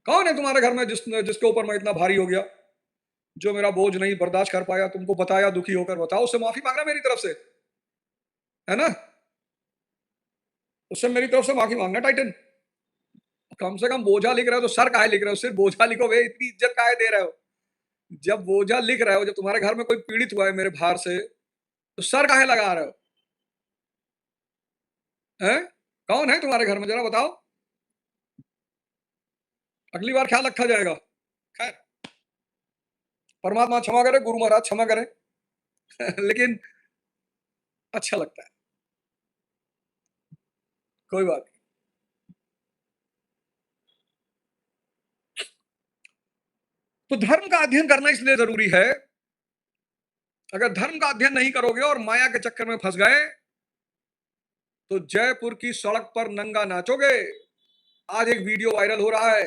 कौन है तुम्हारे घर में जिसके ऊपर मैं इतना भारी हो गया, जो मेरा बोझ नहीं बर्दाश्त कर पाया, तुमको बताया दुखी होकर, बताओ, उससे माफी मांगना मेरी तरफ से, है ना? उससे मेरी तरफ से माफी मांगना टाइटन। कम से कम बोझा लिख रहे हो तो सर काहे लिख रहे हो? सिर्फ बोझा लिखो बे, इतनी इज्जत काहे दे रहे हो? जब बोझा लिख रहे हो, जब तुम्हारे घर में कोई पीड़ित हुआ है मेरे भार से, तो सर काहे लगा रहे हो? हैं? कौन है तुम्हारे घर में जरा बताओ? अगली बार ख्याल रखा जाएगा। खैर, परमात्मा क्षमा करे, गुरु महाराज क्षमा करें। लेकिन अच्छा लगता है, कोई बात नहीं। तो धर्म का अध्ययन करना इसलिए जरूरी है, अगर धर्म का अध्ययन नहीं करोगे और माया के चक्कर में फंस गए, तो जयपुर की सड़क पर नंगा नाचोगे। आज एक वीडियो वायरल हो रहा है,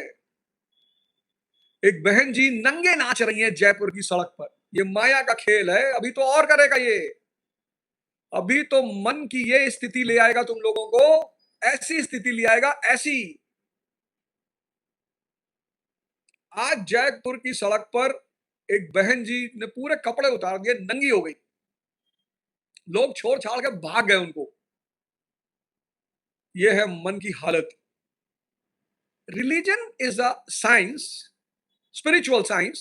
एक बहन जी नंगे नाच रही हैं जयपुर की सड़क पर। ये माया का खेल है, अभी तो और करेगा ये। अभी तो मन की ये स्थिति ले आएगा तुम लोगों को, ऐसी स्थिति ले आएगा, ऐसी। आज जयपुर की सड़क पर एक बहन जी ने पूरे कपड़े उतार दिए, नंगी हो गई। लोग छोड़ छाड़ के भाग गए उनको। ये है मन की हालत। Religion is a science, spiritual science,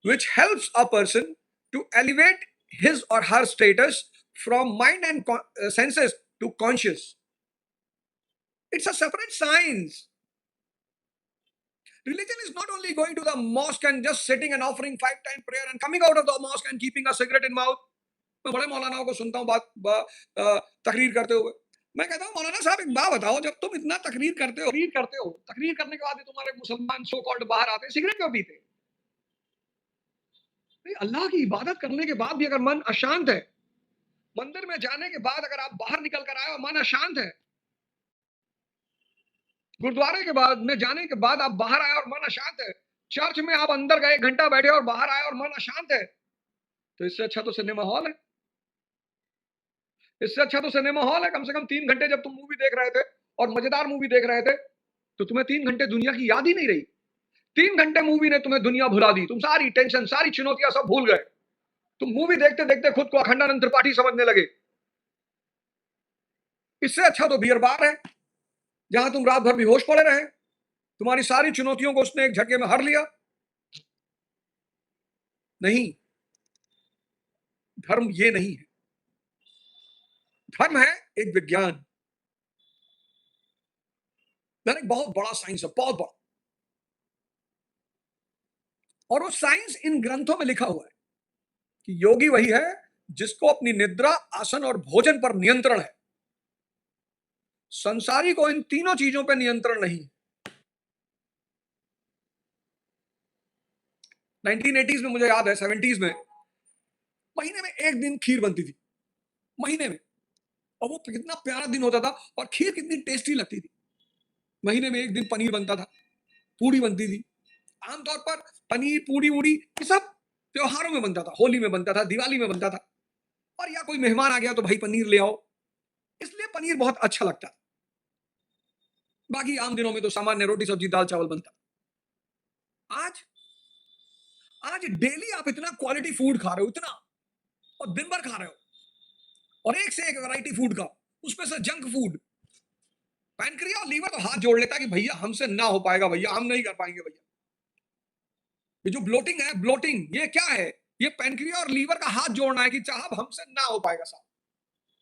which helps a person to elevate his or her status from mind and senses to conscious. It's a separate science. Religion is not only going to the mosque and just sitting and offering 5 time prayer and coming out of the mosque and keeping a cigarette in mouth. मैं बड़े मौलानाओं को सुनता हूँ तकरीर करते हुए। मैं कहता हूँ मौलाना साहब एक बात बताओ, जब तुम इतना तकरीर करने के बाद भी तुम्हारे मुसलमान सो कॉल्ड बाहर आते हैं, सिगरेट क्यों पीते? अल्लाह की इबादत करने के बाद भी अगर मन अशांत है, मंदिर में जाने के बाद अगर आप बाहर निकल कर आए और मन अशांत है, गुरुद्वारे के बाद में जाने के बाद आप बाहर आए और मन अशांत है, चर्च में आप अंदर गए, 1 घंटा बैठे और बाहर आए और मन अशांत है, तो इससे अच्छा तो सिनेमा हॉल है। इससे अच्छा तो सिनेमा हॉल है। कम से कम 3 घंटे जब तुम मूवी देख रहे थे और मजेदार मूवी देख रहे थे, तो तुम्हें 3 घंटे दुनिया की याद ही नहीं रही। 3 घंटे मूवी ने तुम्हें दुनिया भुला दी, तुम सारी टेंशन, सारी चुनौतियां सब भूल गए। तुम मूवी देखते देखते खुद को अखंडानंद त्रिपाठी समझने लगे। इससे अच्छा तो बियर बार है, जहां तुम रात भर बेहोश पड़े रहे, तुम्हारी सारी चुनौतियों को उसने एक झटके में हर लिया। नहीं, धर्म ये नहीं है। धर्म है एक विज्ञान, एक बहुत बड़ा साइंस है, बहुत बड़ा। और वो साइंस इन ग्रंथों में लिखा हुआ है कि योगी वही है जिसको अपनी निद्रा, आसन और भोजन पर नियंत्रण है। संसारी को इन तीनों चीजों पर नियंत्रण नहीं। 1980s में, मुझे याद है 70s में, महीने में एक दिन खीर बनती थी, महीने में। और वो कितना प्यारा दिन होता था, और खीर कितनी टेस्टी लगती थी। महीने में एक दिन पनीर बनता था, पूड़ी बनती थी। आमतौर पर पनीर, पूड़ी उड़ी ये सब त्योहारों में बनता था, होली में बनता था, दिवाली में बनता था, और या कोई मेहमान आ गया तो भाई पनीर ले आओ, इसलिए पनीर बहुत अच्छा लगता था। बाकी आम दिनों में तो सामान्य रोटी सब्जी दाल चावल बनता। आज आज डेली आप इतना क्वालिटी फूड खा रहे हो, इतना, और दिन भर खा रहे हो, और एक से एक वैरायटी फूड का, उसमें से जंक फूड। पैनक्रिया और लीवर तो हाथ जोड़ लेता है कि भैया हमसे ना हो पाएगा, भैया हम नहीं कर पाएंगे भैया। ये जो ब्लोटिंग है, ब्लोटिंग ये क्या है? ये पैनक्रिया और लीवर का हाथ जोड़ना है कि साहब हमसे ना हो पाएगा साहब।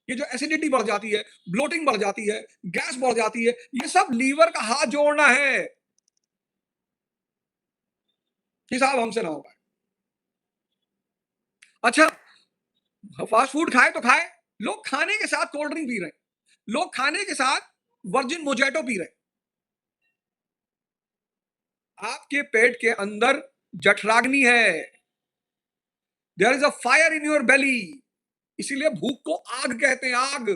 ये जो एसिडिटी बढ़ जाती है, ब्लोटिंग बढ़ जाती है, गैस बढ़ जाती है, ये सब लीवर का हाथ जोड़ना है कि साहब हमसे ना हो पाए। अच्छा, फास्ट फूड खाए तो खाए, लोग खाने के साथ कोल्ड ड्रिंक पी रहे हैं, लोग खाने के साथ वर्जिन मोजैटो पी रहे हैं। आपके पेट के अंदर जठराग्नि है, there is a fire in your belly, इसीलिए भूख को आग कहते हैं, आग,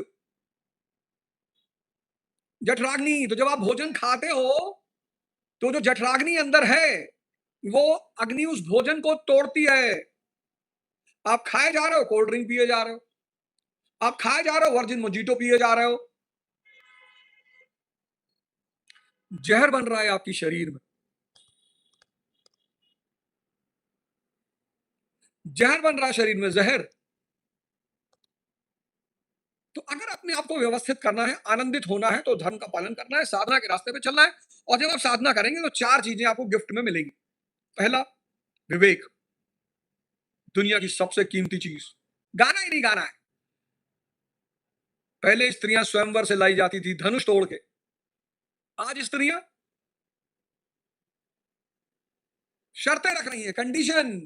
जठराग्नि। तो जब आप भोजन खाते हो, तो जो जठराग्नि अंदर है, वो अग्नि उस भोजन को तोड़ती है। आप खाए जा रहे हो, कोल्ड ड्रिंक पिए जा रहे हो, आप खाए जा रहे हो, वर्जिन मोजिटो पिए जा रहे हो, जहर बन रहा है आपकी शरीर में। जहर बन रहा है शरीर में, जहर। तो अगर अपने आप को व्यवस्थित करना है, आनंदित होना है, तो धर्म का पालन करना है, साधना के रास्ते पे चलना है। और जब आप साधना करेंगे तो चार चीजें आपको गिफ्ट में मिलेंगी। पहला, विवेक, दुनिया की सबसे कीमती चीज। गाना ही नहीं गाना है। पहले स्त्रियां स्वयंवर से लाई जाती थी धनुष तोड़ के, आज स्त्रियां शर्तें रख रही हैं, कंडीशन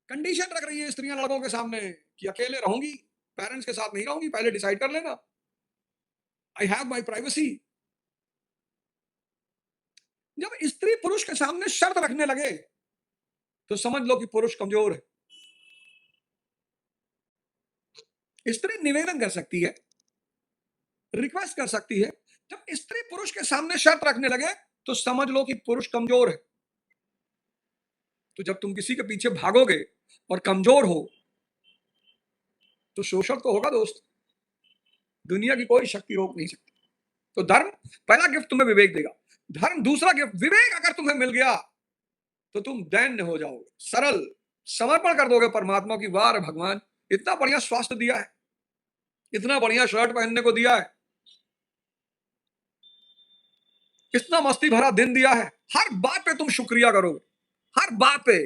कंडीशन रख रही है स्त्रियां लड़कों के सामने कि अकेले रहूंगी, पेरेंट्स के साथ नहीं रहूंगी, पहले डिसाइड कर लेना, आई हैव माई प्राइवेसी। जब स्त्री पुरुष के सामने शर्त रखने लगे तो समझ लो कि पुरुष कमजोर है। स्त्री निवेदन कर सकती है, रिक्वेस्ट कर सकती है। जब स्त्री पुरुष के सामने शर्त रखने लगे तो समझ लो कि पुरुष कमजोर है। तो जब तुम किसी के पीछे भागोगे और कमजोर हो तो शोषण तो होगा दोस्त, दुनिया की कोई शक्ति रोक नहीं सकती। तो धर्म पहला गिफ्ट तुम्हें विवेक देगा। धर्म दूसरा गिफ्ट, विवेक अगर तुम्हें मिल गया तो तुम दैन्य हो जाओगे, सरल, समर्पण कर दोगे परमात्मा की। वाह रे भगवान, इतना बढ़िया स्वास्थ्य दिया है, इतना बढ़िया शर्ट पहनने को दिया है, इतना मस्ती भरा दिन दिया है, हर बात पे तुम शुक्रिया करोगे, हर बात पे।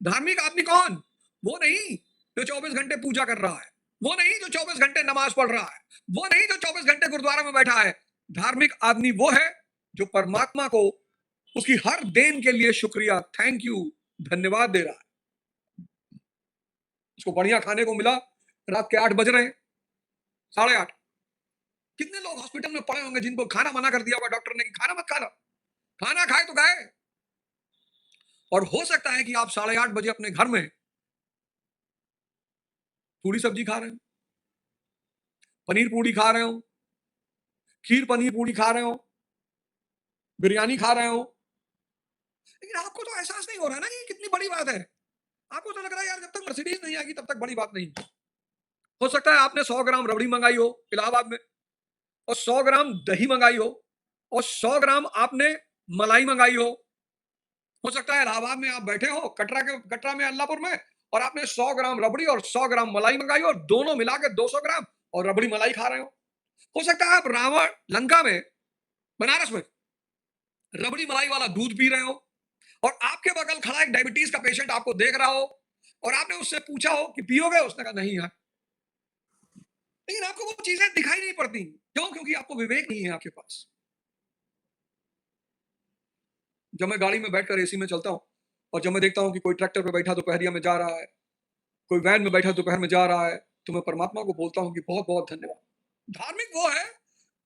धार्मिक आदमी कौन? वो नहीं जो 24 घंटे पूजा कर रहा है, वो नहीं जो 24 घंटे नमाज पढ़ रहा है, वो नहीं जो 24 घंटे गुरुद्वारा में बैठा है। धार्मिक आदमी वो है जो परमात्मा को उसकी हर देन के लिए शुक्रिया, थैंक यू, धन्यवाद दे रहा है। उसको बढ़िया खाने को मिला, रात के 8 बज रहे हैं, 8:30। कितने लोग हॉस्पिटल में पड़े होंगे जिनको खाना मना कर दिया होगा डॉक्टर ने कि खाना मत खाना, खाना खाए तो खाए। और हो सकता है कि आप 8:30 बजे अपने घर में पूरी सब्जी खा रहे हो, पनीर पूरी खा रहे हो, खीर पनीर पूरी खा रहे हो, बिरयानी खा रहे हो, लेकिन आपको तो एहसास नहीं हो रहा ना कि कितनी बड़ी बात है। आपको तो लग रहा है यार जब तक मर्सिडीज नहीं आएगी तब तक बड़ी बात नहीं। हो सकता है आपने 100 ग्राम रबड़ी मंगाई हो इलाहाबाद में, और 100 ग्राम दही मंगाई हो, और 100 ग्राम आपने मलाई मंगाई हो सकता है इलाहाबाद में आप बैठे हो, कटरा में, अल्लाहपुर में, और आपने 100 ग्राम रबड़ी और 100 ग्राम मलाई मंगाई हो, और दोनों मिला के 200 ग्राम और रबड़ी मलाई खा रहे हो सकता है आप रावण लंका में, बनारस में रबड़ी मलाई वाला दूध पी रहे हो, और आपके बगल खड़ा एक डायबिटीज का पेशेंट आपको देख रहा हो, और आपने उससे पूछा हो कि पियोगे, उसने कहा नहीं यार। लेकिन आपको वो चीजें दिखाई नहीं पड़ती, क्यों? क्योंकि आपको विवेक नहीं है आपके पास। जब मैं गाड़ी में बैठकर एसी में चलता हूँ और जब मैं देखता हूँ कि कोई ट्रैक्टर पे बैठा दोपहरिया में जा रहा है, कोई वैन में बैठा दोपहर में जा रहा है, तो मैं परमात्मा को बोलता हूँ कि बहुत बहुत धन्यवाद। धार्मिक वो है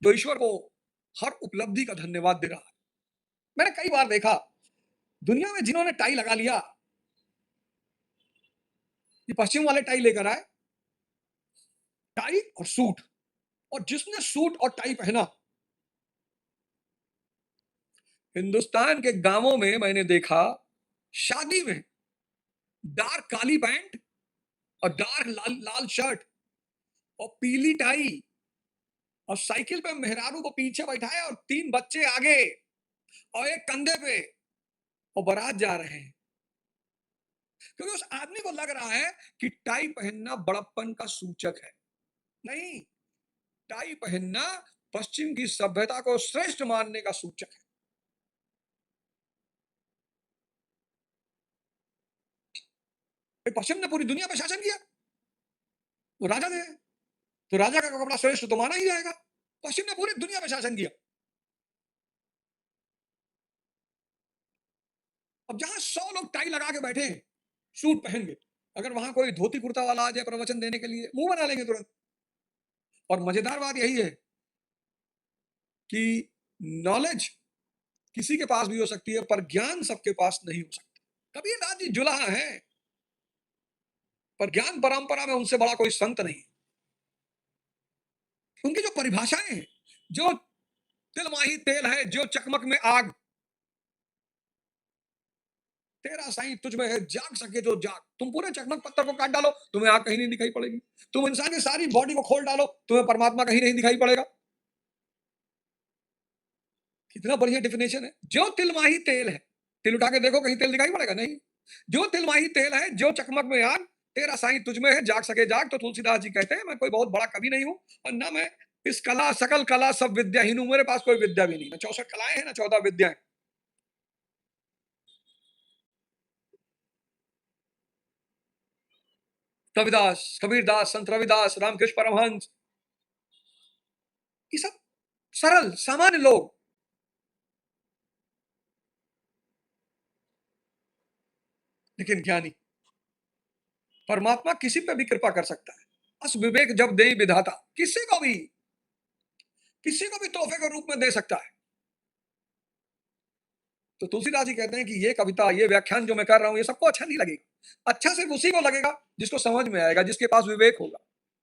जो ईश्वर को हर उपलब्धि का धन्यवाद दे रहा है। मैंने कई बार देखा दुनिया में जिन्होंने टाई लगा लिया, ये पश्चिम वाले टाई लेकर आए, टाई और सूट, और जिसने सूट और टाई पहना, हिंदुस्तान के गांवों में मैंने देखा शादी में डार्क काली पैंट और डार्क लाल लाल शर्ट और पीली टाई, और साइकिल पे मेहरारू को पीछे बैठाया और 3 बच्चे आगे और एक कंधे पे, और बारात जा रहे हैं। क्योंकि उस आदमी को लग रहा है कि टाई पहनना बड़प्पन का सूचक है। नहीं, टाई पहनना पश्चिम की सभ्यता को श्रेष्ठ मानने का सूचक है। पश्चिम ने पूरी दुनिया पे शासन किया, वो राजा थे, तो राजा का कपड़ा श्रेष्ठ तो माना ही जाएगा। पश्चिम ने पूरी दुनिया पे शासन किया। अब जहां 100 लोग टाई लगा के बैठे हैं, सूट पहन के, अगर वहां कोई धोती कुर्ता वाला आ जाए प्रवचन देने के लिए, मुंह बना लेंगे तुरंत। और मजेदार बात यही है कि नॉलेज किसी के पास भी हो सकती है पर ज्ञान सबके पास नहीं हो सकता। कबीरदास जी जुलाहा है, पर ज्ञान परंपरा में उनसे बड़ा कोई संत नहीं। उनकी जो परिभाषाएं हैं, जो तिलमाही तेल है, जो चकमक में आग, तेरा साईं तुझ में है, जाग सके जो जाग। तुम पूरे चकमक पत्थर को काट डालो, तुम्हें आग कहीं नहीं दिखाई पड़ेगी। तुम इंसान की सारी बॉडी को खोल डालो, तुम्हें परमात्मा कहीं नहीं दिखाई पड़ेगा। कितना बढ़िया डेफिनेशन है। जो तिलमाही तेल है, तिल उठा के देखो, कहीं तेल दिखाई पड़ेगा? नहीं। जो तिलमाही तेल है, जो चकमक में आग, तेरा साईं तुझ में है, जाग सके जाग। तो तुलसीदास जी कहते हैं मैं कोई बहुत बड़ा कवि नहीं हूं, और ना मैं इस कला सकल कला सब विद्याहीन हूं, मेरे पास कोई विद्या भी नहीं। 64 कलाएं हैं ना 14 विद्याएं। रविदास, कबीरदास, संत रविदास, रामकृष्ण परमहंस, ये सब सरल सामान्य लोग। लेकिन ज्ञानी, परमात्मा किसी पे भी कृपा कर सकता है। बस विवेक जब दे विधाता, किसी को भी तोहफे के रूप में दे सकता है। तो तुलसीदास जी कहते हैं कि ये कविता, ये व्याख्यान जो मैं कर रहा हूं, ये सबको अच्छा नहीं लगेगा। अच्छा सिर्फ उसी को लगेगा जिसको समझ में आएगा, जिसके पास विवेक होगा,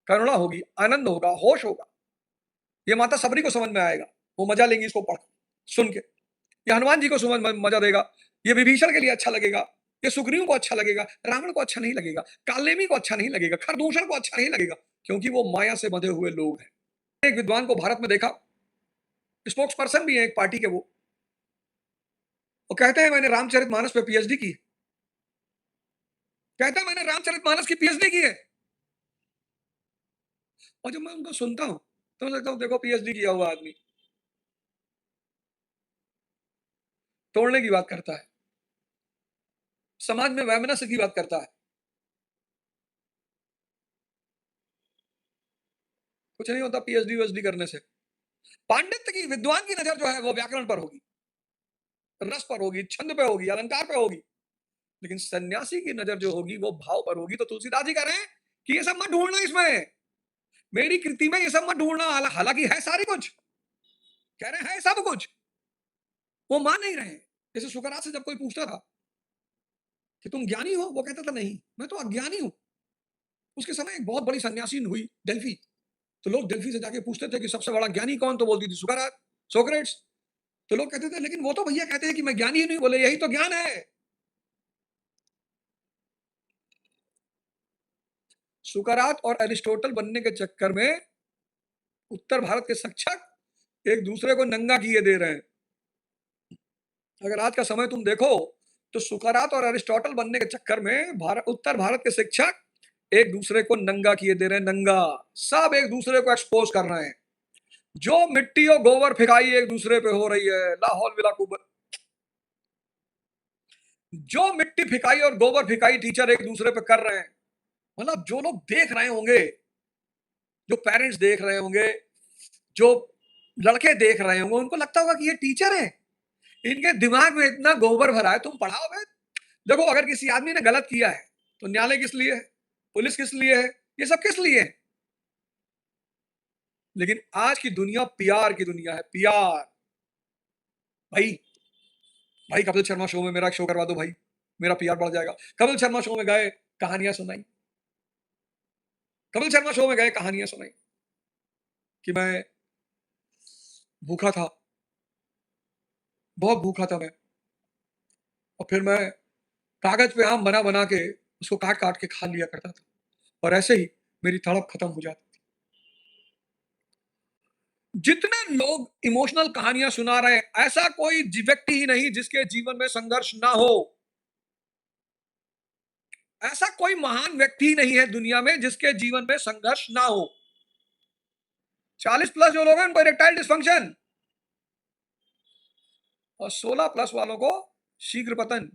करुणा होगी, आनंद होगा, होश होगा। ये माता सबरी को समझ में आएगा, वो मजा लेंगी इसको पढ़ सुन के। ये हनुमान जी को समझ मजा देगा, ये विभीषण के लिए अच्छा लगेगा, ये सुग्रीव को अच्छा लगेगा, रावण को अच्छा नहीं लगेगा, कालनेमी को अच्छा नहीं लगेगा, खरदूषण को अच्छा नहीं लगेगा, क्योंकि वो माया से बंधे हुए लोग हैं। एक विद्वान को भारत में देखा, स्पोक्स पर्सन भी है एक पार्टी के, वो कहते हैं मैंने रामचरितमानस पे पीएचडी की। कहता है मैंने रामचरितमानस की पीएचडी की है। और जब मैं उनको सुनता हूं तो मैं लगता हूं देखो पीएचडी किया हुआ आदमी तोड़ने की बात करता है, समाज में वैमनस्य की बात करता है। कुछ नहीं होता पीएचडी वीएचडी करने से। पांडित्य की, विद्वान की नजर जो है वो व्याकरण पर होगी, रस पर होगी, छंद पे होगी, अलंकार पे होगी। लेकिन सन्यासी की नजर जो होगी वो भाव पर होगी। तो तुलसीदास जी कह रहे हैं कि ये सब मत ढूंढना, इसमें मेरी कृति में ये सब मत ढूंढना। हालांकि है सारी कुछ, कह रहे हैं सब कुछ, वो मान नहीं रहे। जैसे सुकरात से जब कोई पूछता था कि तुम ज्ञानी हो, वो कहता था नहीं मैं तो अज्ञानी हूं। उसके समय एक बहुत बड़ी सन्यासीन हुई डेल्फी, तो लोग डेल्फी से जाके पूछते थे कि सबसे बड़ा ज्ञानी कौन, तो बोलती थी सुकरात, सोक्रेट्स। तो लोग कहते थे लेकिन वो तो भैया कहते हैं कि मैं ज्ञानी ही नहीं। बोले यही तो ज्ञान है। सुकरात और अरिस्टोटल बनने के चक्कर में उत्तर भारत के शिक्षक एक दूसरे को नंगा किए दे रहे हैं। अगर आज का समय तुम देखो तो सुकरात और अरिस्टोटल बनने के चक्कर में उत्तर भारत के शिक्षक एक दूसरे को नंगा किए दे रहे हैं। नंगा, सब एक दूसरे को एक्सपोज कर रहे हैं। जो मिट्टी और गोबर फेंकाई एक दूसरे पे हो रही है, लाहौल विला कुबर, जो मिट्टी फेंकाई और गोबर फेंकाई टीचर एक दूसरे पे कर रहे हैं। मतलब जो लोग देख रहे होंगे, जो पेरेंट्स देख रहे होंगे, जो लड़के देख रहे होंगे, उनको लगता होगा कि ये टीचर है, इनके दिमाग में इतना गोबर भरा है, तुम पढ़ाओ बे। देखो अगर किसी आदमी ने गलत किया है तो न्यायालय किस लिए है, पुलिस किस लिए है, ये सब किस लिए है। लेकिन आज की दुनिया पीआर की दुनिया है, पीआर। भाई, भाई कपिल शर्मा शो में मेरा शो करवा दो भाई, मेरा पीआर बढ़ जाएगा। कपिल शर्मा शो में गए, कहानियां सुनाई, कपिल शर्मा शो में गए, कहानियां सुनाई कि मैं भूखा था, बहुत भूखा था मैं, और फिर मैं कागज पे आम बना बना के उसको काट काट के खा लिया करता था, और ऐसे ही मेरी तड़प खत्म हो जाती थी। जितने लोग इमोशनल कहानियां सुना रहे हैं, ऐसा कोई व्यक्ति ही नहीं जिसके जीवन में संघर्ष ना हो। ऐसा कोई महान व्यक्ति ही नहीं है दुनिया में जिसके जीवन में संघर्ष ना हो। 40 प्लस जो लोग हैं उनको इरेक्टाइल डिसफंक्शन, और 16 प्लस वालों को शीघ्र पतन,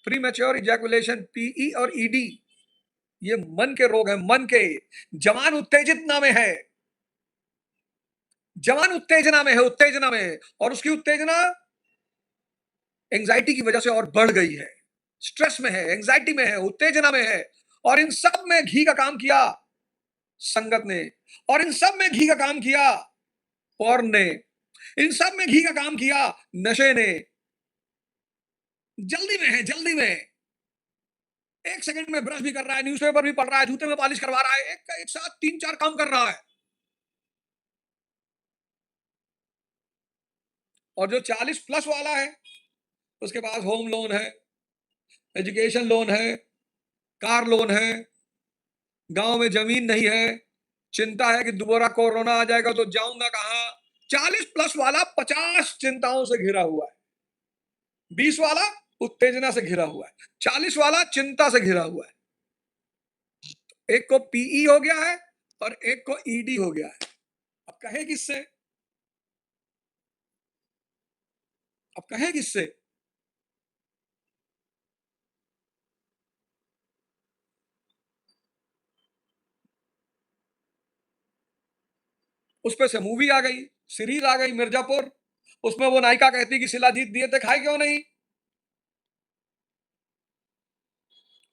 प्री मैच्योर इजैकुलेशन, पीई और ईडी। ये मन के रोग हैं, मन के। जवान उत्तेजित में है, जवान उत्तेजना में है, उत्तेजना में है, और उसकी उत्तेजना एंजाइटी की वजह से और बढ़ गई है। स्ट्रेस में है, एंजाइटी में है, उत्तेजना में है। और इन सब में घी का काम किया संगत ने, और इन सब में घी का काम किया पॉर्न ने, इन सब में घी का काम किया नशे ने। जल्दी में है, जल्दी में, एक सेकंड में ब्रश भी कर रहा है, न्यूज़पेपर भी पढ़ रहा है, जूते में पॉलिश करवा रहा है, एक साथ 3-4 काम कर रहा है। और जो 40 प्लस वाला है उसके पास होम लोन है, एजुकेशन लोन है, कार लोन है, गांव में जमीन नहीं है, चिंता है कि दोबारा कोरोना आ जाएगा तो जाऊंगा कहां। 40 प्लस वाला 50 चिंताओं से घिरा हुआ है। 20 वाला उत्तेजना से घिरा हुआ है। 40 वाला चिंता से घिरा हुआ है। एक को पीई हो गया है और एक को ईडी हो गया है। अब कहे किससे? अब कहे किससे? उस पे से मूवी आ गई, सीरीज आ गई मिर्जापुर। उसमें वो नायिका कहती कि शिलाजीत दिए थे, खाए क्यों नहीं?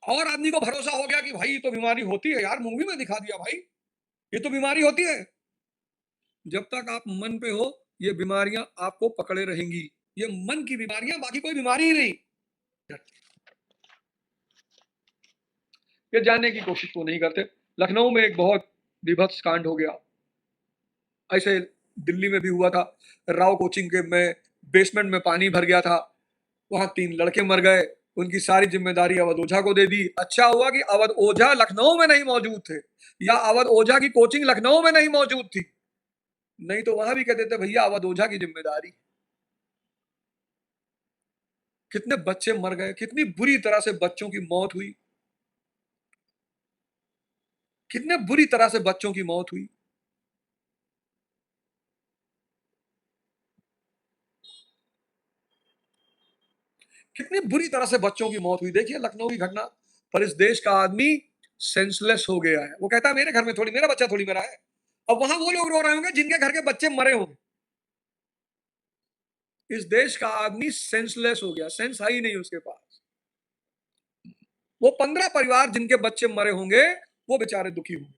और आदमी को भरोसा हो गया कि भाई ये तो बीमारी होती है यार, मूवी में दिखा दिया भाई, ये तो बीमारी होती है। जब तक आप मन पे हो, ये बीमारियां आपको पकड़े रहेंगी। ये मन की बीमारियां, बाकी कोई बीमारी ही नहीं। ये जानने की कोशिश तो नहीं करते। लखनऊ में एक बहुत विभत्स कांड हो गया। ऐसे दिल्ली में भी हुआ था। राव कोचिंग के में बेसमेंट में पानी भर गया था। वहां 3 लड़के मर गए। उनकी सारी जिम्मेदारी अवध ओझा को दे दी। अच्छा हुआ कि अवध ओझा लखनऊ में नहीं मौजूद थे, या अवध ओझा की कोचिंग लखनऊ में नहीं मौजूद थी। नहीं तो वहां भी कहते थे भैया अवध ओझा की जिम्मेदारी। कितने बच्चे मर गए, कितनी बुरी तरह से बच्चों की मौत हुई, कितने बुरी तरह से बच्चों की मौत हुई। कितनी बुरी तरह से बच्चों की मौत हुई। देखिए लखनऊ की घटना। पर इस देश का आदमी सेंसलेस हो गया है। वो कहता है मेरे घर में थोड़ी, मेरा बच्चा थोड़ी मेरा है। अब वहां वो लोग रो रहे होंगे जिनके घर के बच्चे मरे होंगे। इस देश का आदमी सेंसलेस हो गया, सेंस है ही नहीं उसके पास। वो 15 परिवार जिनके बच्चे मरे होंगे, वो बेचारे दुखी होंगे।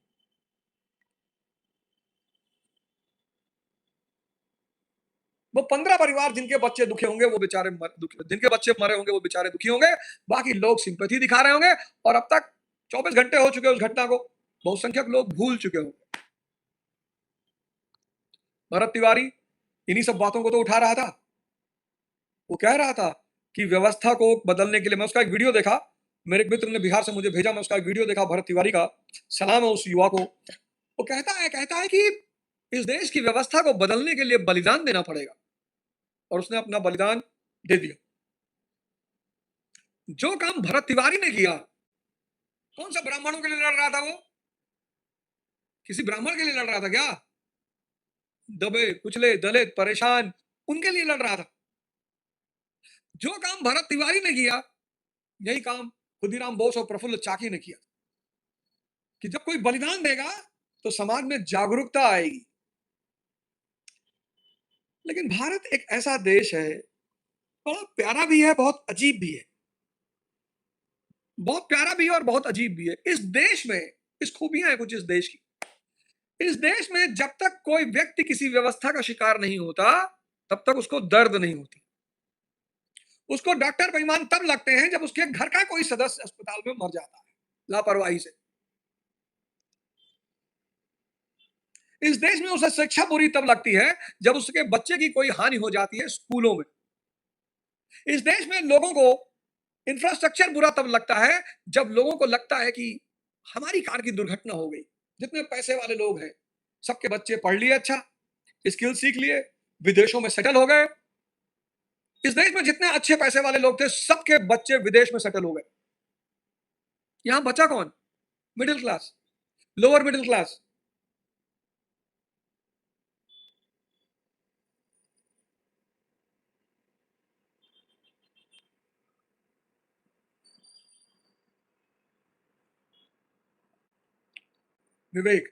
वो 15 परिवार जिनके बच्चे दुखी होंगे, वो बेचारे जिनके बच्चे मरे होंगे, वो बेचारे दुखी होंगे। बाकी लोग सिंपैथी दिखा रहे होंगे। और अब तक 24 घंटे हो चुके उस घटना को, बहुसंख्यक लोग भूल चुके होंगे। भरत तिवारी इन्हीं सब बातों को तो उठा रहा था। वो कह रहा था कि व्यवस्था को बदलने के लिए, मैं उसका एक वीडियो देखा। मेरे एक मित्र ने बिहार से मुझे भेजा, मैं उसका एक वीडियो देखा भरत तिवारी का। सलाम है उस युवा को। वो कहता है कि इस देश की व्यवस्था को बदलने के लिए बलिदान देना पड़ेगा। और उसने अपना बलिदान दे दिया। जो काम भरत तिवारी ने किया, कौन सा ब्राह्मणों के लिए लड़ रहा था वो? किसी ब्राह्मण के लिए लड़ रहा था क्या? दबे कुचले दलित परेशान, उनके लिए लड़ रहा था। जो काम भरत तिवारी ने किया, यही काम खुदीराम बोस और प्रफुल्ल चाकी ने किया। कि जब कोई बलिदान देगा तो समाज में जागरूकता आएगी। लेकिन भारत एक ऐसा देश है, बहुत प्यारा भी है, बहुत अजीब भी है। बहुत प्यारा भी है और बहुत अजीब भी है। इस देश में इस खूबियां हैं कुछ इस देश की। इस देश में जब तक कोई व्यक्ति किसी व्यवस्था का शिकार नहीं होता, तब तक उसको दर्द नहीं होती। उसको डॉक्टर बेईमान तब लगते हैं जब उसके घर का कोई सदस्य अस्पताल में मर जाता है लापरवाही से। इस देश में उसे शिक्षा बुरी तब लगती है जब उसके बच्चे की कोई हानि हो जाती है स्कूलों में। इस देश में लोगों को इंफ्रास्ट्रक्चर बुरा तब लगता है जब लोगों को लगता है कि हमारी कार की दुर्घटना हो गई। जितने पैसे वाले लोग हैं, सबके बच्चे पढ़ लिए, अच्छा स्किल सीख लिए, विदेशों में सेटल हो गए। इस देश में जितने अच्छे पैसे वाले लोग थे, सबके बच्चे विदेश में सेटल हो गए। यहां बचा कौन? Middle class, lower middle class. विवेक,